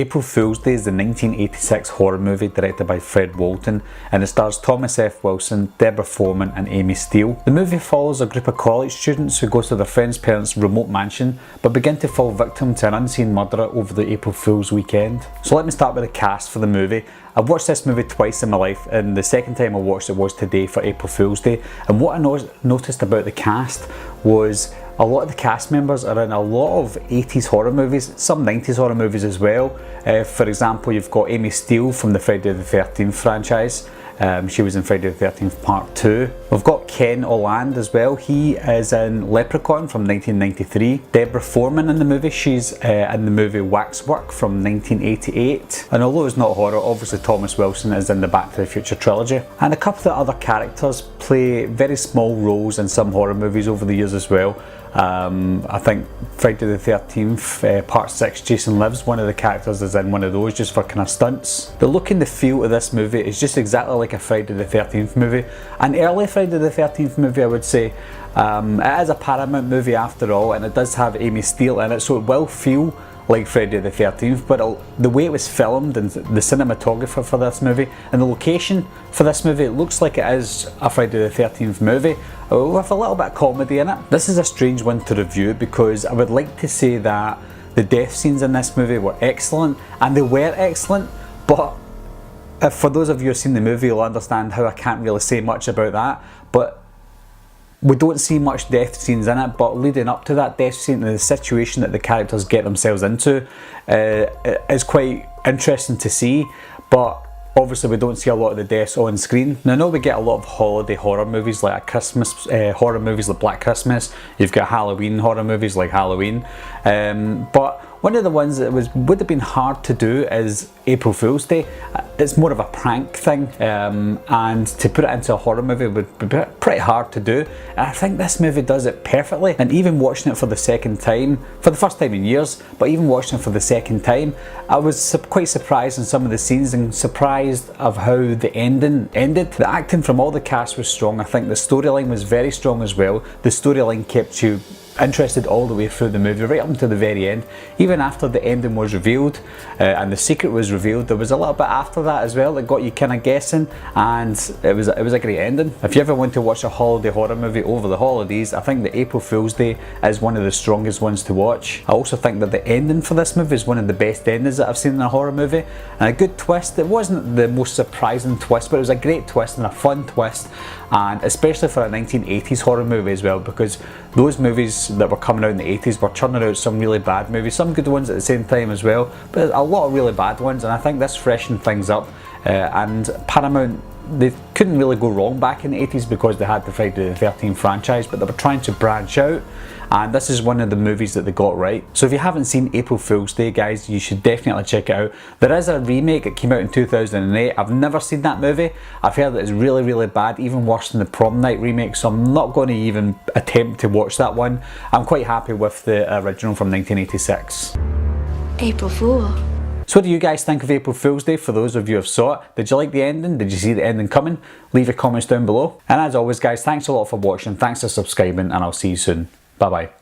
April Fool's Day is the 1986 horror movie directed by Fred Walton, and it stars Thomas F. Wilson, Deborah Foreman and Amy Steele. The movie follows a group of college students who go to their friend's parents' remote mansion but begin to fall victim to an unseen murderer over the April Fool's weekend. So let me start with the cast for the movie. I've watched this movie twice in my life, and the second time I watched it was today for April Fool's Day, and what I noticed about the cast was a lot of the cast members are in a lot of 80s horror movies, some 90s horror movies as well. For example, you've got Amy Steele from the Friday the 13th franchise. She was in Friday the 13th Part 2. We've got Ken Oland as well. He is in Leprechaun from 1993. Deborah Foreman in the movie. She's in the movie Waxwork from 1988. And although it's not horror, obviously Thomas Wilson is in the Back to the Future trilogy. And a couple of the other characters play very small roles in some horror movies over the years as well. I think Friday the 13th Part 6 Jason Lives, one of the characters is in one of those just for kind of stunts. The look and the feel of this movie is just exactly like a Friday the 13th movie. An early Friday the 13th movie, I would say. It is a Paramount movie after all, and it does have Amy Steele in it, so it will feel like Friday the 13th, but the way it was filmed and the cinematographer for this movie and the location for this movie, it looks like it is a Friday the 13th movie with a little bit of comedy in it. This is a strange one to review because I would like to say that the death scenes in this movie were excellent, and they were excellent, but for those of you who have seen the movie, you'll understand how I can't really say much about that. But we don't see much death scenes in it, but leading up to that death scene and the situation that the characters get themselves into is quite interesting to see. But obviously we don't see a lot of the deaths on screen. Now I know we get a lot of holiday horror movies like Christmas horror movies like Black Christmas. You've got Halloween horror movies like Halloween. But one of the ones that would have been hard to do is April Fool's Day. It's more of a prank thing, and to put it into a horror movie would be pretty hard to do. And I think this movie does it perfectly. And even watching it for the second time, for the first time in years, but even watching it for the second time, I was quite surprised in some of the scenes and surprised of how the ending ended. The acting from all the cast was strong. I think the storyline was very strong as well. The storyline kept you interested all the way through the movie, right up until the very end. Even after the ending was revealed and the secret was revealed, there was a little bit after that as well that got you kind of guessing, and it was a great ending. If you ever want to watch a holiday horror movie over the holidays, I think the April Fool's Day is one of the strongest ones to watch. I also think that the ending for this movie is one of the best endings that I've seen in a horror movie, and a good twist. It wasn't the most surprising twist, but it was a great twist and a fun twist, and especially for a 1980s horror movie as well, because those movies that were coming out in the 80s were churning out some really bad movies, some good ones at the same time as well, but a lot of really bad ones, and I think this freshened things up. And Paramount, they couldn't really go wrong back in the 80s because they had the Friday the 13th franchise, but they were trying to branch out, and this is one of the movies that they got right. So if you haven't seen April Fool's Day, guys, you should definitely check it out. There is a remake that came out in 2008. I've never seen that movie. I've heard that it's really, really bad, even worse than the Prom Night remake, so I'm not going to even attempt to watch that one. I'm quite happy with the original from 1986. April Fool. So what do you guys think of April Fool's Day, for those of you who have saw it? Did you like the ending? Did you see the ending coming? Leave your comments down below. And as always, guys, thanks a lot for watching, thanks for subscribing, and I'll see you soon. Bye bye.